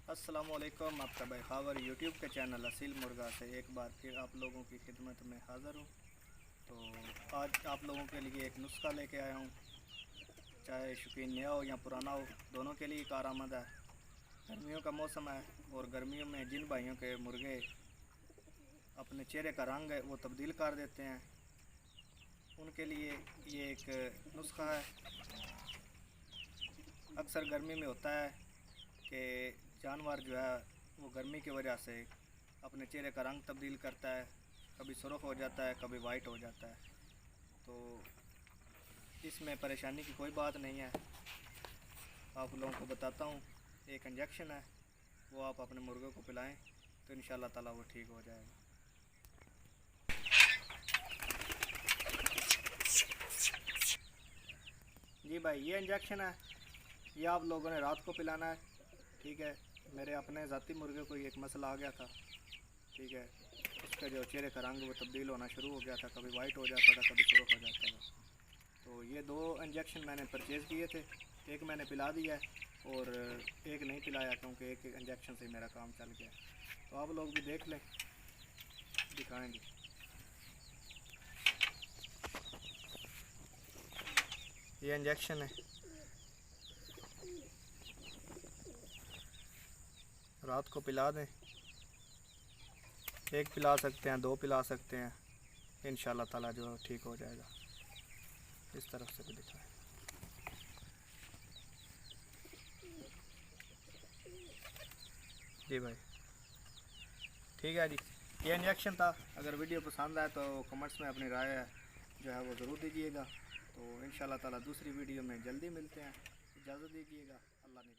अस्सलामुअलैकुम। आपका भाई खावर यूट्यूब के चैनल असील मुर्गा से एक बार फिर आप लोगों की खिदमत में हाज़िर हूँ। तो आज आप लोगों के लिए एक नुस्खा लेके आया हूँ। चाहे शौकीन नया हो या पुराना हो, दोनों के लिए कारआमद है। गर्मियों का मौसम है और गर्मियों में जिन भाइयों के मुर्गे अपने चेहरे का रंग है वो तब्दील कर देते हैं, उनके लिए ये एक नुस्खा है। अक्सर गर्मी में होता है कि जानवर जो है वो गर्मी की वजह से अपने चेहरे का रंग तब्दील करता है, कभी सुर्ख हो जाता है, कभी वाइट हो जाता है। तो इसमें परेशानी की कोई बात नहीं है। आप लोगों को बताता हूँ, एक इंजेक्शन है, वो आप अपने मुर्गे को पिलाएं तो इंशाल्लाह ताला वो ठीक हो जाएगा। जी भाई, ये इंजेक्शन है, ये आप लोगों ने रात को पिलाना है। ठीक है, मेरे अपने ज़ाती मुर्गे को एक मसला आ गया था। ठीक है, उसका जो चेहरे का रंग वो तब्दील होना शुरू हो गया था, कभी वाइट हो जाता था, कभी सुर्ख हो जाता था। तो ये 2 इंजेक्शन मैंने परचेज़ किए थे, एक मैंने पिला दिया है और एक नहीं पिलाया क्योंकि एक इंजेक्शन से मेरा काम चल गया। तो आप लोग भी देख लें, दिखाएंगे। ये इंजेक्शन है, रात को पिला दें। एक पिला सकते हैं, 2 पिला सकते हैं, इंशाल्लाह ताला जो ठीक हो जाएगा। इस तरफ से भी दिखाएं। जी भाई, ठीक है जी, ये इंजेक्शन था। अगर वीडियो पसंद आए तो कमेंट्स में अपनी राय जो है वो ज़रूर दीजिएगा। तो इंशाल्लाह ताला दूसरी वीडियो में जल्दी मिलते हैं। इजाज़त दीजिएगा। अल्लाह ने